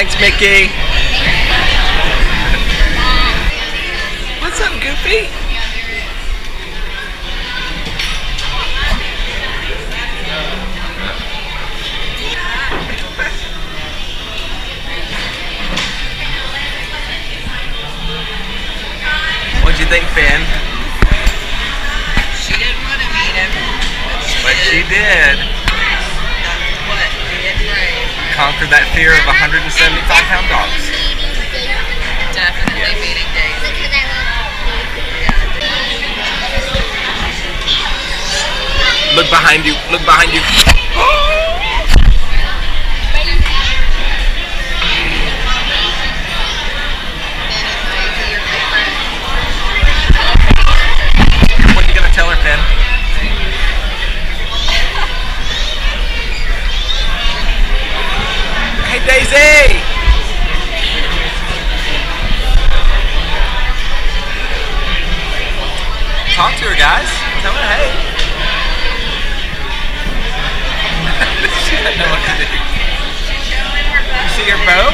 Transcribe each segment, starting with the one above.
Thanks, Mickey. What's up, Goofy? What'd you think, Finn? She didn't want to meet him. But she did. That's what we did right. Conquer that fear of 175-pound dogs. Definitely meeting Daisy. Look behind you. Look behind you. What are you gonna tell her, Finn? Hey, Daisy! Talk to her, guys. Tell her, hey. She doesn't know what to do. You see her bow?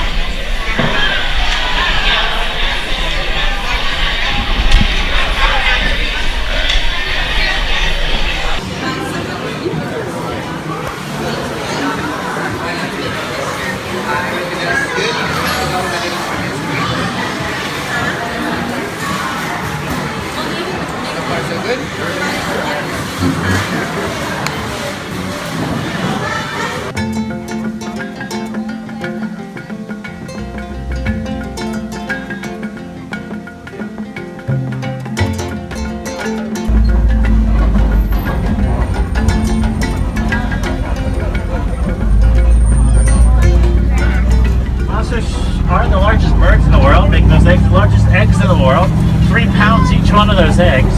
Are the largest birds in the world, making those eggs the largest eggs in the world. 3 pounds each one of those eggs.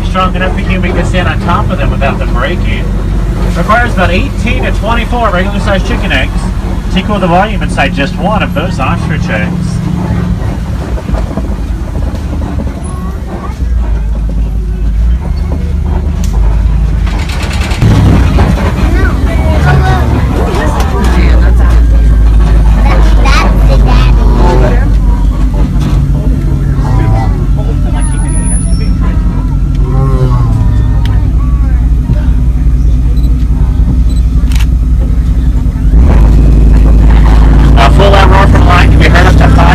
Strong enough a human can stand on top of them without them breaking. Requires about 18 to 24 regular sized chicken eggs to equal the volume inside just one of those ostrich eggs. Full out roar from the line can be heard up to 5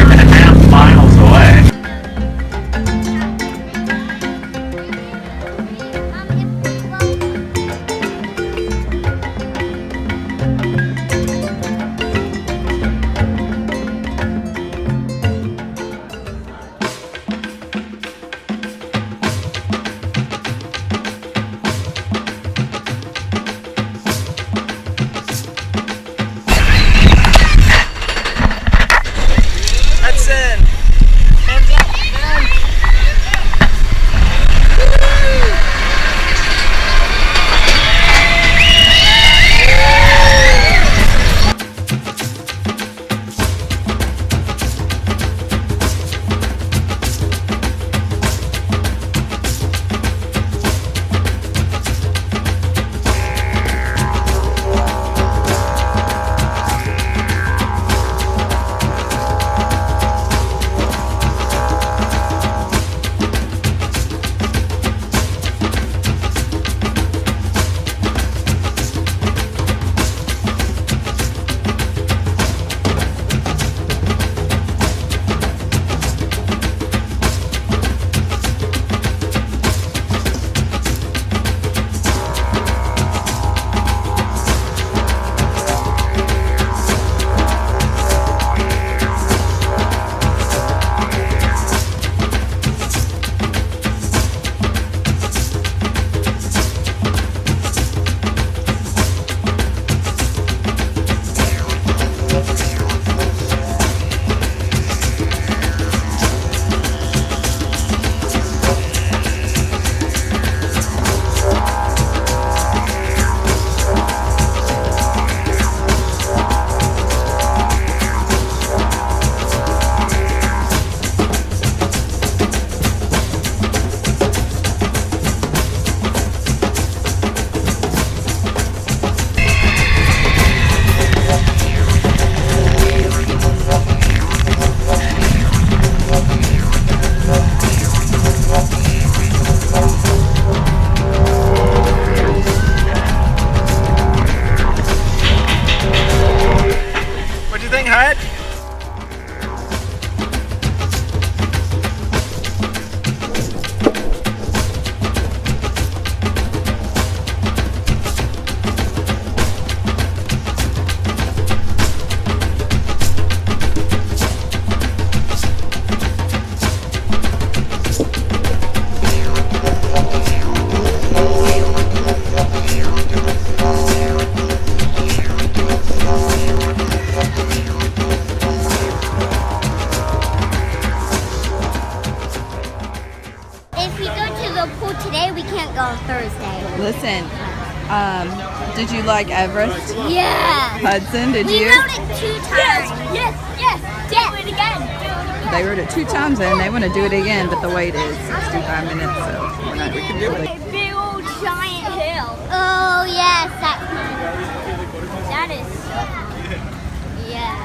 hut? If we go to the pool today, we can't go on Thursday. Listen, did you like Everest? Yeah. Hudson, did We you? rode it 2 times. Yes. Do it again. They rode it 2 times and they want to do it again, but the wait is 65 minutes, so we're not we can do it. A big old giant hill. Oh yes, that is so yes.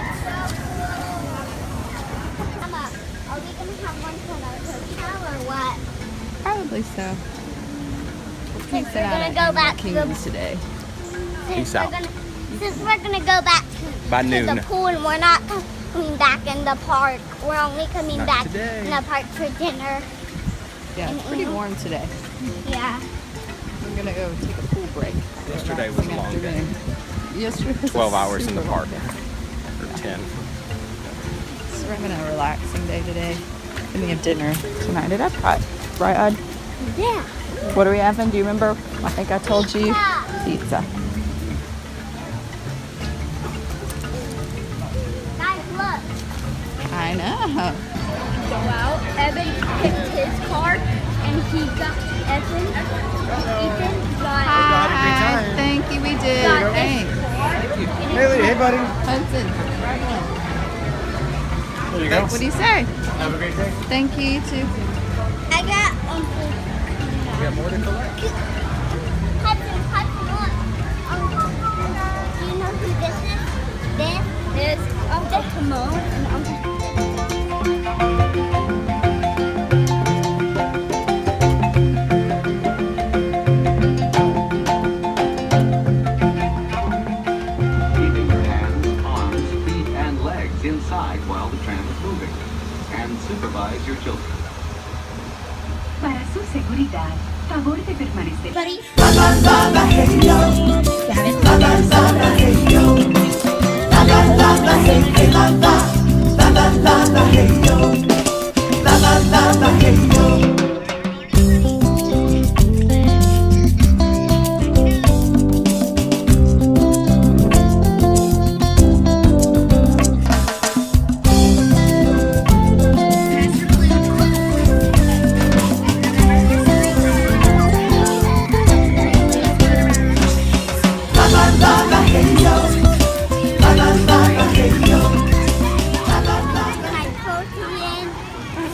Mama, are we gonna have one for our hotel or what? Probably so. Since we're gonna go back to the today. Peace out. Since we're gonna go back By to noon. the pool and we're not coming back in the park. We're only coming Not back today. in the park for dinner. Yeah, it's pretty warm today. Yeah. We're gonna go take a pool break. Yesterday was a long day. Yesterday was 12 hours in the super park. long day. Or 10. So we're having a relaxing day today. And we have dinner tonight at Epcot. Right, Ud? Yeah. What are we having? Do you remember? I think I told you. Yeah. Pizza. Guys, look. I know. Go out. Evan picked his car and he got Ethan got Hi. Thank you. We did. got his Thanks. car. Hey buddy. Hudson. There you go. What do you say? Have a great day. Thank you, you too. I got We got more to collect. Hudson, look. Do you know who this is? This is Uncle Timon and Uncle. Keeping your hands, arms, feet, and legs inside while the tram is moving. And supervise your children. Para su seguridad, favor de permanecer. Buddy.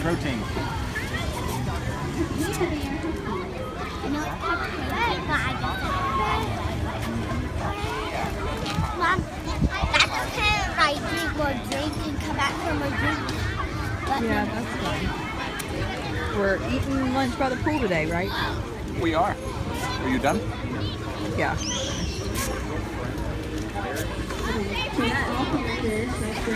Protein. Mom, that's okay if I drink more drink and come back from a drink. But Yeah, that's fine. We're eating lunch by the pool today, right? We are. Are you done? Yeah.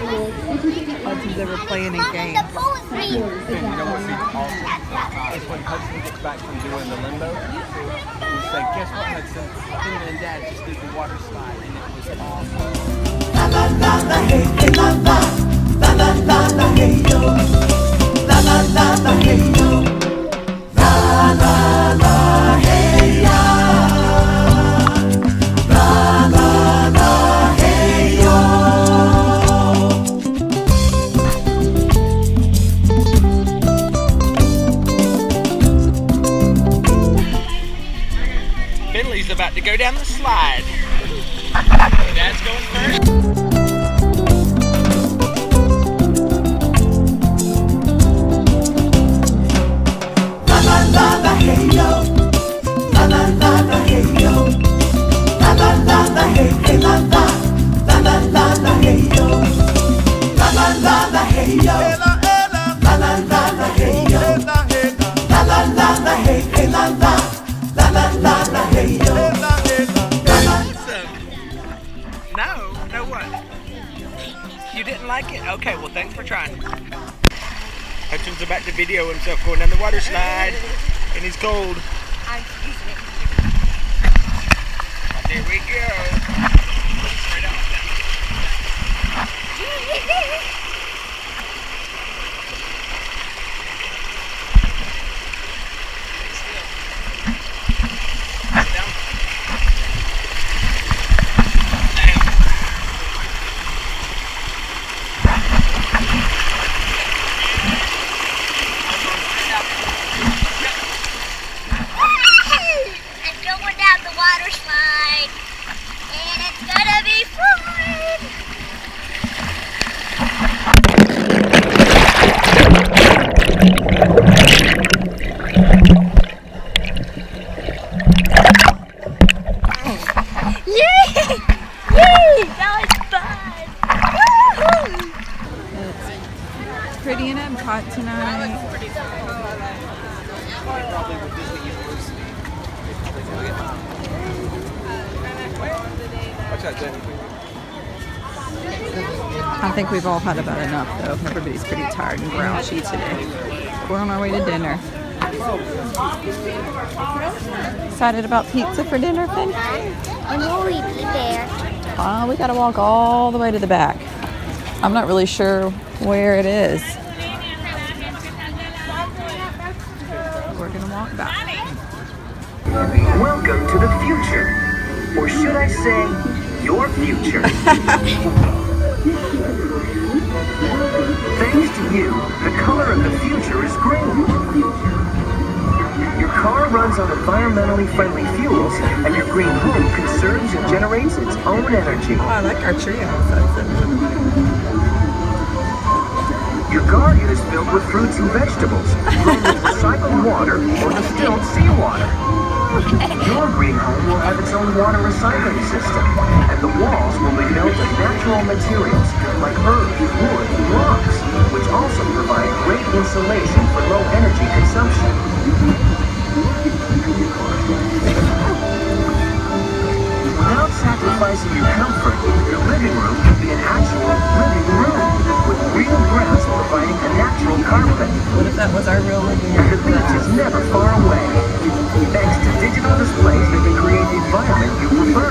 Hudson's over playing a Mom, game. the pool is me. And you know what would be awesome? Is when Hudson gets back from doing the limbo. We say, guess what, Hudson? Him and Dad just did the water slide and it was awesome. Finley's about to go down the slide. Dad's going first. No what? You didn't like it? Okay, well, thanks for trying. Hudson's about to video himself going down the water slide, and he's cold. There we go. Straight out. Pretty in Epcot tonight. I think we've all had about enough though. Everybody's pretty tired and grouchy today. We're on our way to dinner. Excited about pizza for dinner, Finn? And will we be there? We gotta walk all the way to the back. I'm not really sure where it is. We're gonna walk back. Welcome to the future. Or should I say, your future. Thanks to you, the color of the future is green. Your car runs on environmentally friendly fuels, and your green home conserves and generates its own energy. Oh, I like our trio. Your garden is filled with fruits and vegetables, grown with recycled water or distilled seawater. Your green home will have its own water recycling system, and the walls will be built of natural materials like earth, wood, and rocks, which also provide great insulation for low energy consumption. Without sacrificing your comfort, your living room can be an actual living room, with real grass providing a natural carpet. What if that was our real living And the room? beach is never far away, thanks to digital displays that can create the environment you prefer.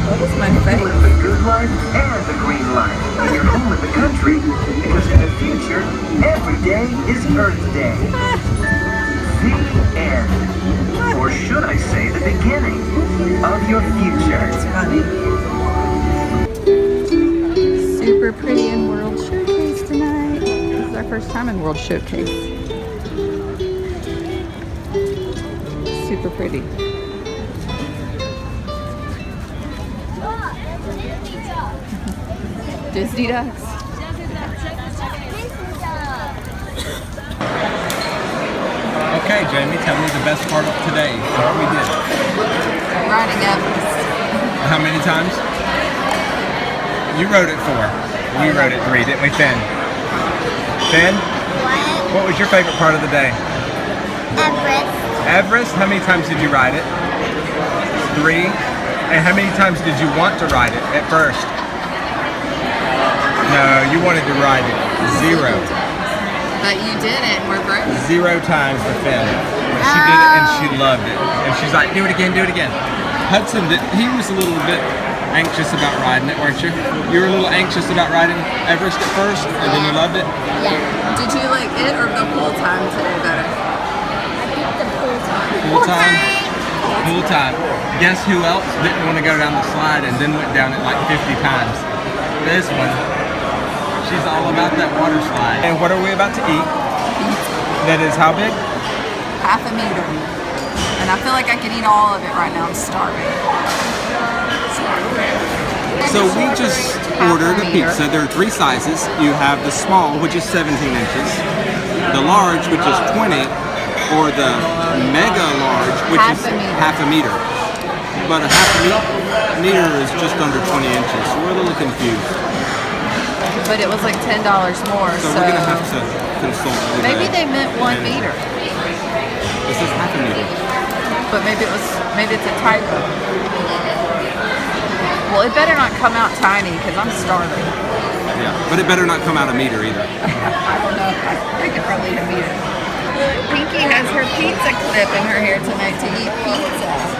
What is my Live face? the good life and the green life in your home in the country, because in the future, every day is Earth Day. The end. Or should I say the beginning of your future. It's funny. Super pretty in World Showcase tonight. This is our first time in World Showcase. Super pretty. Disney ducks. Okay, Jamie, tell me the best part of today. What we did. Riding Everest. How many times? You rode it 4. We rode it 3, didn't we, Finn? Finn? What was your favorite part of the day? Everest. Everest? How many times did you ride it? 3. And how many times did you want to ride it at first? No, you wanted to ride it 0. But you did it. We're broke. 0 times for Finn. But she did it and she loved it. And she's like, do it again, do it again. Hudson, he was a little bit anxious about riding it, weren't you? You were a little anxious about riding Everest at first, and then you loved it? Yeah. Did you like it or the pool time today better? I think the pool time. Pool time? Pool time. Guess who else didn't want to go down the slide and then went down it like 50 times? This one. She's all about that water slide. And what are we about to eat? That is how big? Half a meter. And I feel like I could eat all of it right now. I'm starving. So we just ordered a pizza. There are 3 sizes. You have the small, which is 17 inches, the large, which is 20, or the mega large, which is half a meter. But a half a meter is just under 20 inches, so we're a little confused. But it was like $10 more, So we're gonna have to consult with maybe they meant 1 meter. This is half a meter. But maybe it's a typo. Well, it better not come out tiny because I'm starving. Yeah, but it better not come out a meter either. I don't know. I could probably eat a meter. Pinky has her pizza clip in her hair tonight to eat pizza.